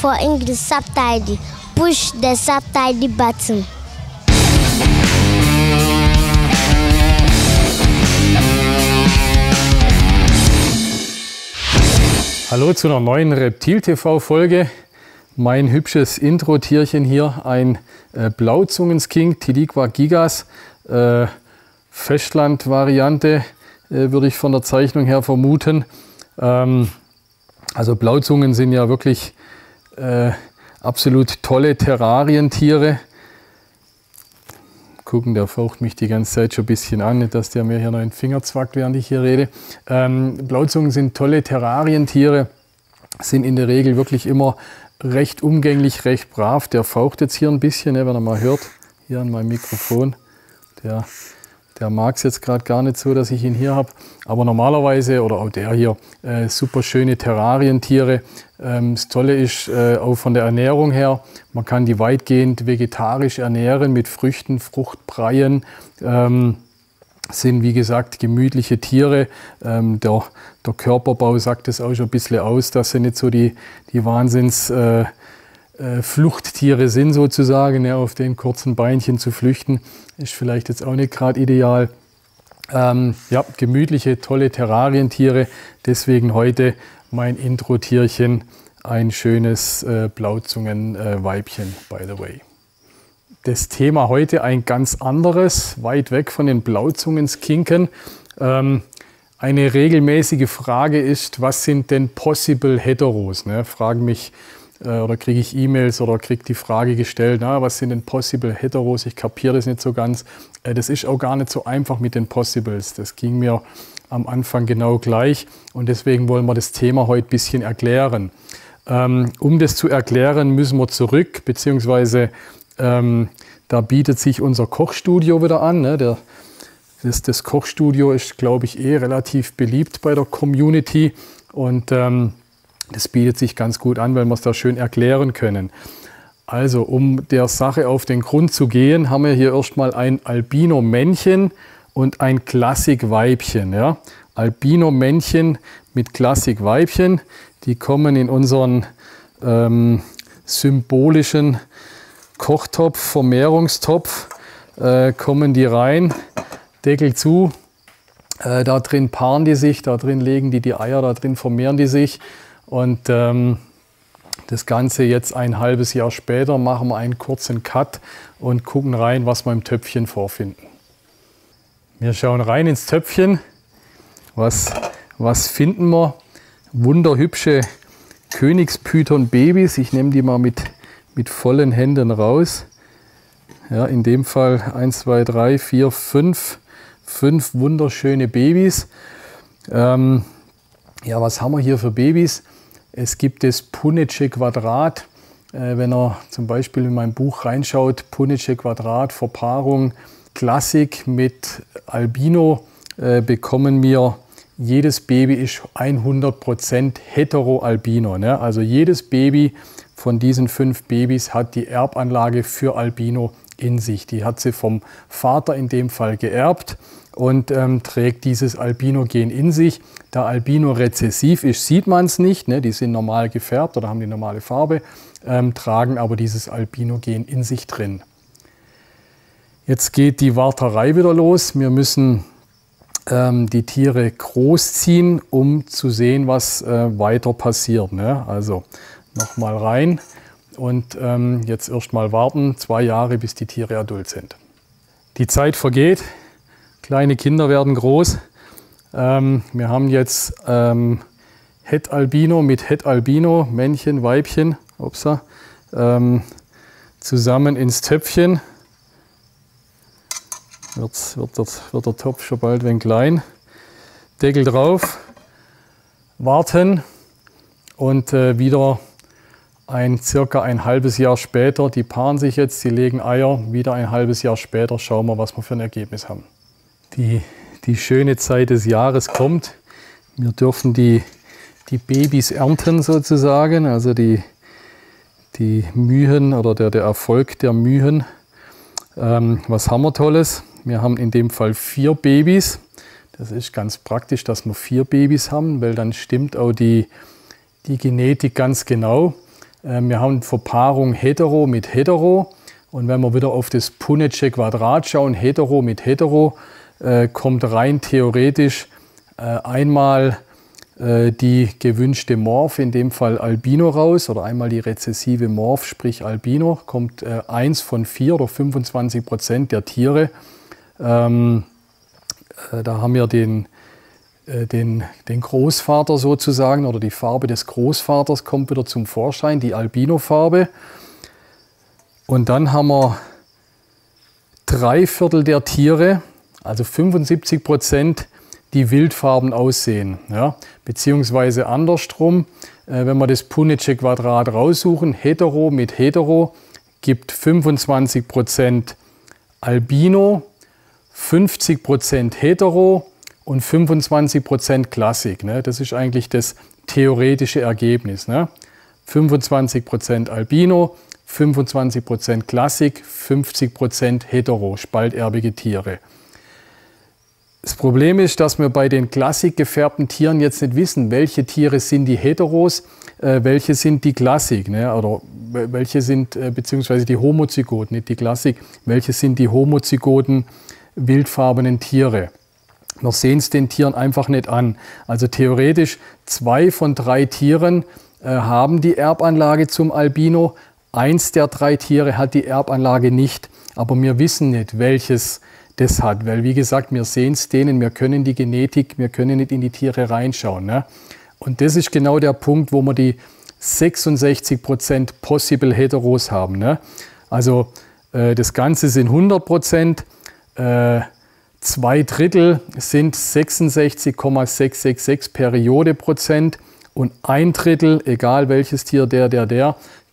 for English subtitle. Push the subtitle button. Hallo zu einer neuen Reptil-TV-Folge. Mein hübsches Intro-Tierchen hier, ein Blauzungenskink, Tiliqua gigas, Festland-Variante, würde ich von der Zeichnung her vermuten. Also Blauzungen sind ja wirklich absolut tolle Terrarientiere. Gucken, der faucht mich die ganze Zeit schon ein bisschen an, nicht, dass der mir hier noch den Finger zwackt, während ich hier rede. Blauzungen sind tolle Terrarientiere, sind in der Regel wirklich immer recht umgänglich, recht brav. Der faucht jetzt hier ein bisschen, wenn er mal hört, hier an meinem Mikrofon. Der mag es jetzt gerade gar nicht so, dass ich ihn hier habe. Aber normalerweise, oder auch der hier, super schöne Terrarientiere. Das Tolle ist auch von der Ernährung her, man kann die weitgehend vegetarisch ernähren mit Früchten, Fruchtbreien. Sind wie gesagt gemütliche Tiere. Der Körperbau sagt es auch schon ein bisschen aus, dass sie nicht so die Wahnsinns Fluchttiere sind sozusagen, ja, auf den kurzen Beinchen zu flüchten, ist vielleicht jetzt auch nicht gerade ideal. Ja, gemütliche, tolle Terrarientiere, deswegen heute mein Intro-Tierchen, ein schönes Blauzungenweibchen, by the way. Das Thema heute ein ganz anderes, weit weg von den Blauzungenskinken. Eine regelmäßige Frage ist, was sind denn possible Heteros? Ne? Fragen mich oder kriege ich E-Mails oder kriege die Frage gestellt, na, was sind denn possible Heteros? Ich kapiere das nicht so ganz. Das ist auch gar nicht so einfach mit den Possibles. Das ging mir am Anfang genau gleich und deswegen wollen wir das Thema heute ein bisschen erklären. Um das zu erklären, müssen wir zurück, beziehungsweise da bietet sich unser Kochstudio wieder an. Ne? Das Kochstudio ist, glaube ich, relativ beliebt bei der Community und das bietet sich ganz gut an, weil wir es da schön erklären können. Also, um der Sache auf den Grund zu gehen, haben wir hier erstmal ein Albino-Männchen und ein Klassik-Weibchen. Ja? Albino-Männchen mit Klassik-Weibchen, die kommen in unseren symbolischen Kochtopf, Vermehrungstopf, kommen die rein, Deckel zu, da drin paaren die sich, da drin legen die Eier, da drin vermehren die sich. Und das Ganze jetzt ein halbes Jahr später machen wir einen kurzen Cut und gucken rein, was wir im Töpfchen vorfinden. Wir schauen rein ins Töpfchen. Was finden wir? Wunderhübsche Königspython-Babys. Ich nehme die mal mit vollen Händen raus. Ja, in dem Fall 1, 2, 3, 4, 5 wunderschöne Babys. Ja, was haben wir hier für Babys? Es gibt das Punnetsche Quadrat. Wenn ihr zum Beispiel in mein Buch reinschaut, Punnetsche Quadrat, Verpaarung, Klassik mit Albino, bekommen wir, jedes Baby ist 100% hetero-albino. Ne? Also jedes Baby von diesen 5 Babys hat die Erbanlage für Albino in sich. Die hat sie vom Vater in dem Fall geerbt und trägt dieses Albino-Gen in sich. Da Albino rezessiv ist, sieht man es nicht. Ne? Die sind normal gefärbt oder haben die normale Farbe, tragen aber dieses Albino-Gen in sich drin. Jetzt geht die Warterei wieder los. Wir müssen die Tiere großziehen, um zu sehen, was weiter passiert. Ne? Also nochmal rein und jetzt erst mal warten, 2 Jahre, bis die Tiere adult sind. Die Zeit vergeht, kleine Kinder werden groß. Wir haben jetzt Het Albino mit Het Albino, Männchen, Weibchen, zusammen ins Töpfchen. Wird der Topf schon bald ein wenig klein. Deckel drauf, warten und wieder circa ein halbes Jahr später, die paaren sich jetzt, die legen Eier, wieder ein halbes Jahr später schauen wir, was wir für ein Ergebnis haben. Die schöne Zeit des Jahres kommt. Wir dürfen die Babys ernten sozusagen, also die Mühen oder der Erfolg der Mühen. Was haben wir Tolles? Wir haben in dem Fall 4 Babys. Das ist ganz praktisch, dass wir 4 Babys haben, weil dann stimmt auch die Genetik ganz genau. Wir haben Verpaarung Hetero mit Hetero. Und wenn wir wieder auf das Punnetsche Quadrat schauen, Hetero mit Hetero, kommt rein theoretisch einmal die gewünschte Morph, in dem Fall Albino raus, oder einmal die rezessive Morph, sprich Albino, kommt 1 von 4 oder 25% der Tiere. Da haben wir den Großvater sozusagen, oder die Farbe des Großvaters kommt wieder zum Vorschein, die Albino-Farbe. Und dann haben wir 3/4 der Tiere, also 75%, die wildfarben aussehen. Ja? Beziehungsweise andersrum, wenn wir das Punnetsche Quadrat raussuchen, Hetero mit Hetero gibt 25% Albino, 50% Hetero und 25% Klassik. Ne? Das ist eigentlich das theoretische Ergebnis. Ne? 25% Albino, 25% Klassik, 50% Hetero, spalterbige Tiere. Das Problem ist, dass wir bei den klassik gefärbten Tieren jetzt nicht wissen, welche Tiere sind die Heteros, welche sind die Klassik, ne? Oder welche sind, beziehungsweise die Homozygoten, nicht die Klassik, welche sind die homozygoten wildfarbenen Tiere. Wir sehen es den Tieren einfach nicht an. Also theoretisch 2 von 3 Tieren haben die Erbanlage zum Albino, 1 der 3 Tiere hat die Erbanlage nicht, aber wir wissen nicht, welches das hat, weil wie gesagt, wir sehen es denen, wir können die Genetik, wir können nicht in die Tiere reinschauen. Ne? Und das ist genau der Punkt, wo wir die 66% Possible Heteros haben. Ne? Also das Ganze sind 100%, 2/3 sind 66,666 Periode-Prozent und 1/3, egal welches Tier, der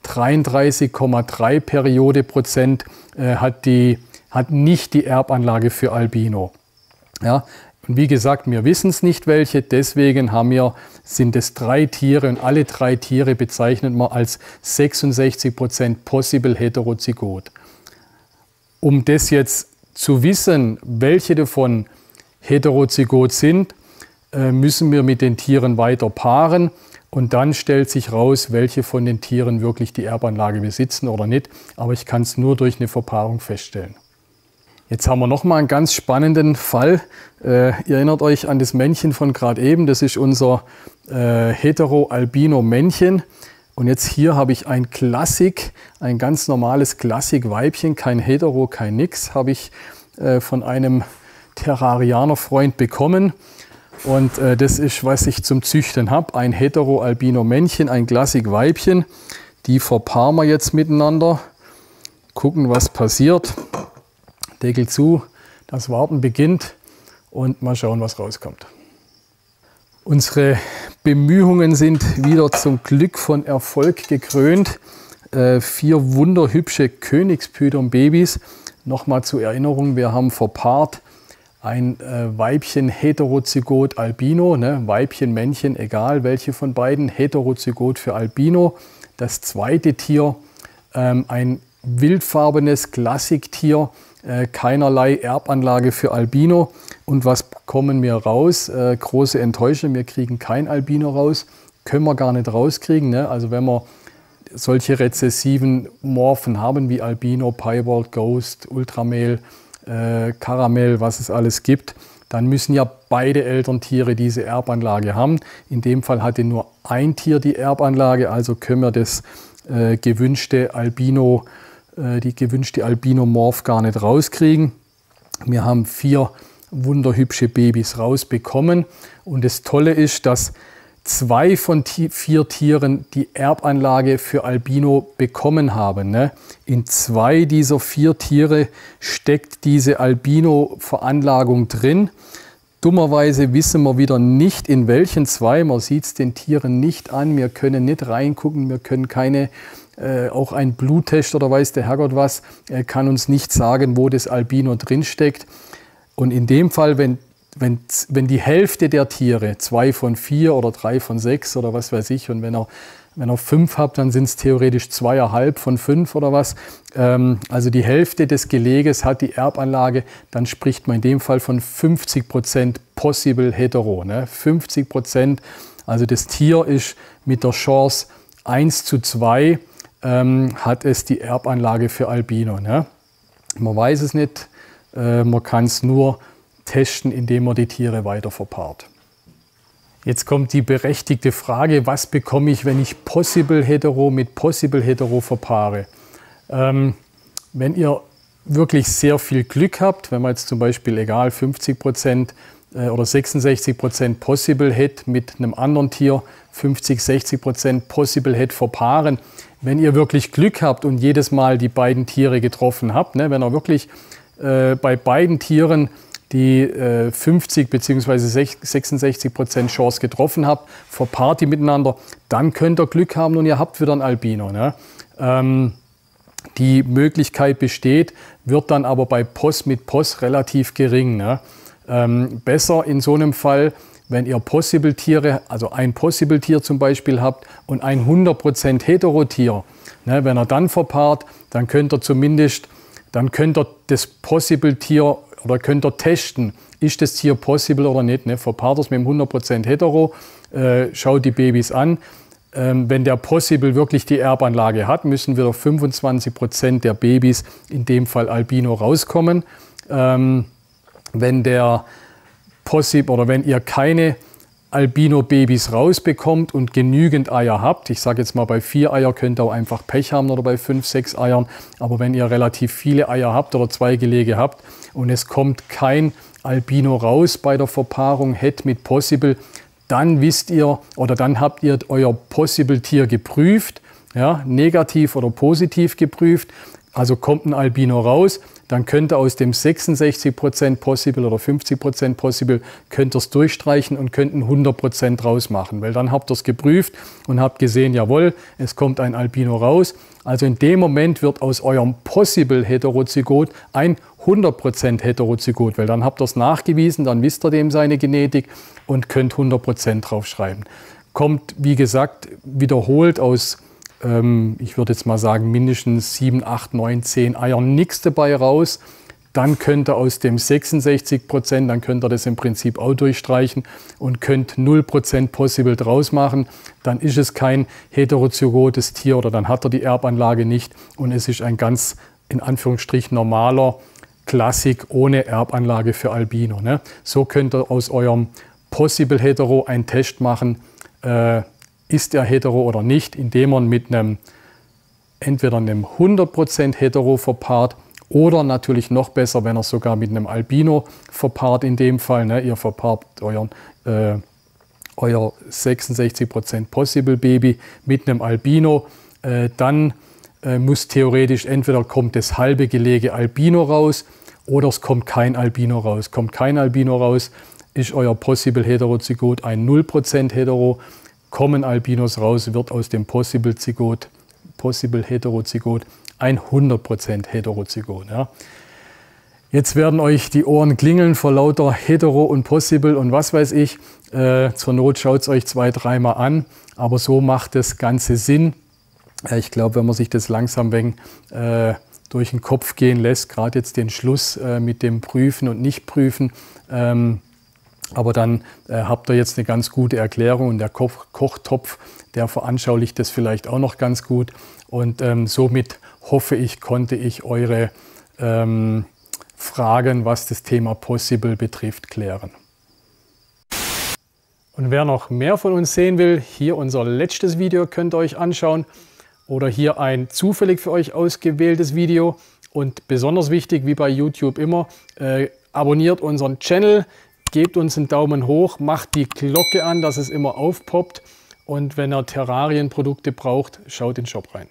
33,3 Periode-Prozent hat nicht die Erbanlage für Albino. Ja, und wie gesagt, wir wissen es nicht welche, deswegen sind es 3 Tiere und alle 3 Tiere bezeichnet man als 66% Possible Heterozygot. Um das jetzt zu wissen, welche davon heterozygot sind, müssen wir mit den Tieren weiter paaren und dann stellt sich raus, welche von den Tieren wirklich die Erbanlage besitzen oder nicht. Aber ich kann es nur durch eine Verpaarung feststellen. Jetzt haben wir noch mal einen ganz spannenden Fall. Ihr erinnert euch an das Männchen von gerade eben. Das ist unser Hetero-Albino-Männchen. Und jetzt hier habe ich ein Klassik, ein ganz normales Klassik-Weibchen, kein Hetero, kein Nix, habe ich von einem Terrarianer-Freund bekommen. Und das ist, was ich zum Züchten habe. Ein Hetero-Albino-Männchen, ein Klassik-Weibchen. Die verpaaren wir jetzt miteinander. Gucken, was passiert. Deckel zu, das Warten beginnt und mal schauen, was rauskommt. Unsere Bemühungen sind wieder zum Glück von Erfolg gekrönt. 4 wunderhübsche Königspython-Babys. Nochmal zur Erinnerung, wir haben verpaart ein Weibchen Heterozygot Albino, ne? Weibchen, Männchen, egal welche von beiden, Heterozygot für Albino. Das zweite Tier, ein wildfarbenes Klassiktier, keinerlei Erbanlage für Albino. Und was bekommen wir raus? Große Enttäuschung, wir kriegen kein Albino raus. Können wir gar nicht rauskriegen. Ne? Also wenn wir solche rezessiven Morphen haben wie Albino, Piebald, Ghost, Ultramel, Karamell, was es alles gibt, dann müssen ja beide Elterntiere diese Erbanlage haben. In dem Fall hatte nur ein Tier die Erbanlage, also können wir das gewünschte Albino, die gewünschte Albino-Morph gar nicht rauskriegen. Wir haben 4 wunderhübsche Babys rausbekommen und das Tolle ist, dass 2 von 4 Tieren die Erbanlage für Albino bekommen haben. Ne? In 2 dieser 4 Tiere steckt diese Albino-Veranlagung drin. Dummerweise wissen wir wieder nicht, in welchen 2. Man sieht es den Tieren nicht an. Wir können nicht reingucken, wir können keine, auch ein Bluttest oder weiß der Herrgott was, kann uns nicht sagen, wo das Albino drin steckt. Und in dem Fall, wenn die Hälfte der Tiere, 2 von 4 oder 3 von 6 oder was weiß ich, und wenn er 5 hat, dann sind es theoretisch 2,5 von 5 oder was. Also die Hälfte des Geleges hat die Erbanlage, dann spricht man in dem Fall von 50% Possible Hetero. Ne? 50%, also das Tier ist mit der Chance 1:2 hat es die Erbanlage für Albino. Ne? Man weiß es nicht, man kann es nur testen, indem man die Tiere weiter verpaart. Jetzt kommt die berechtigte Frage, was bekomme ich, wenn ich Possible Hetero mit Possible Hetero verpaare? Wenn ihr wirklich sehr viel Glück habt, wenn man jetzt zum Beispiel, egal, 50% oder 66% Possible Het mit einem anderen Tier, 50-60% Possible Het verpaaren. Wenn ihr wirklich Glück habt und jedes Mal die beiden Tiere getroffen habt, ne, wenn ihr wirklich bei beiden Tieren die 50 bzw. 66% Chance getroffen habt, verpaart die miteinander, dann könnt ihr Glück haben und ihr habt wieder ein Albino. Ne? Die Möglichkeit besteht, wird dann aber bei Poss mit Poss relativ gering. Ne? Besser in so einem Fall, wenn ihr Possible-Tiere, also ein Possible-Tier zum Beispiel habt und ein 100% Hetero-Tier. Ne? Wenn ihr dann verpaart, dann könnt ihr zumindest, dann könnt ihr das Possible-Tier oder könnt ihr testen, ist das Tier possible oder nicht. Ne? Verpaart es mit dem 100% Hetero, schaut die Babys an. Wenn der Possible wirklich die Erbanlage hat, müssen wieder 25% der Babys, in dem Fall Albino, rauskommen. Wenn der Possible oder wenn ihr keine Albino-Babys rausbekommt und genügend Eier habt, ich sage jetzt mal, bei 4 Eier könnt ihr auch einfach Pech haben oder bei 5, 6 Eiern, aber wenn ihr relativ viele Eier habt oder 2 Gelege habt und es kommt kein Albino raus bei der Verpaarung Het mit Possible, dann wisst ihr oder dann habt ihr euer Possible-Tier geprüft, ja, negativ oder positiv geprüft, also kommt ein Albino raus, dann könnt ihr aus dem 66% Possible oder 50% Possible könnt ihr es durchstreichen und könnt ein 100% rausmachen, weil dann habt ihr es geprüft und habt gesehen, jawohl, es kommt ein Albino raus. Also in dem Moment wird aus eurem Possible Heterozygot ein 100% Heterozygot, weil dann habt ihr es nachgewiesen, dann wisst ihr dem seine Genetik und könnt 100% draufschreiben. Kommt, wie gesagt, wiederholt aus ich würde jetzt mal sagen, mindestens 7, 8, 9, 10 Eiern nichts dabei raus. Dann könnt ihr aus dem 66%, dann könnt ihr das im Prinzip auch durchstreichen und könnt 0% Possible draus machen. Dann ist es kein heterozygotes Tier oder dann hat er die Erbanlage nicht und es ist ein ganz, in Anführungsstrichen, normaler Klassik ohne Erbanlage für Albino. Ne? So könnt ihr aus eurem Possible Hetero einen Test machen, ist er hetero oder nicht, indem man mit einem entweder einem 100% Hetero verpaart oder natürlich noch besser, wenn er sogar mit einem Albino verpaart in dem Fall. Ne? Ihr verpaart euer 66% Possible Baby mit einem Albino. Dann muss theoretisch entweder kommt das halbe Gelege Albino raus oder es kommt kein Albino raus. Kommt kein Albino raus, ist euer Possible Heterozygot ein 0% Hetero. Kommen Albinos raus, wird aus dem Possible Heterozygot ein 100% Heterozygot. Ja. Jetzt werden euch die Ohren klingeln vor lauter Hetero und Possible und was weiß ich. Zur Not schaut es euch 2, 3 Mal an, aber so macht das Ganze Sinn. Ich glaube, wenn man sich das langsam durch den Kopf gehen lässt, gerade jetzt den Schluss mit dem Prüfen und Nicht-Prüfen, aber dann habt ihr jetzt eine ganz gute Erklärung und der Kochtopf, der veranschaulicht das vielleicht auch noch ganz gut. Und somit hoffe ich, konnte ich eure Fragen, was das Thema Possible betrifft, klären. Und wer noch mehr von uns sehen will, hier unser letztes Video könnt ihr euch anschauen oder hier ein zufällig für euch ausgewähltes Video. Und besonders wichtig, wie bei YouTube immer, abonniert unseren Channel. Gebt uns einen Daumen hoch, macht die Glocke an, dass es immer aufpoppt und wenn ihr Terrarienprodukte braucht, schaut in den Shop rein.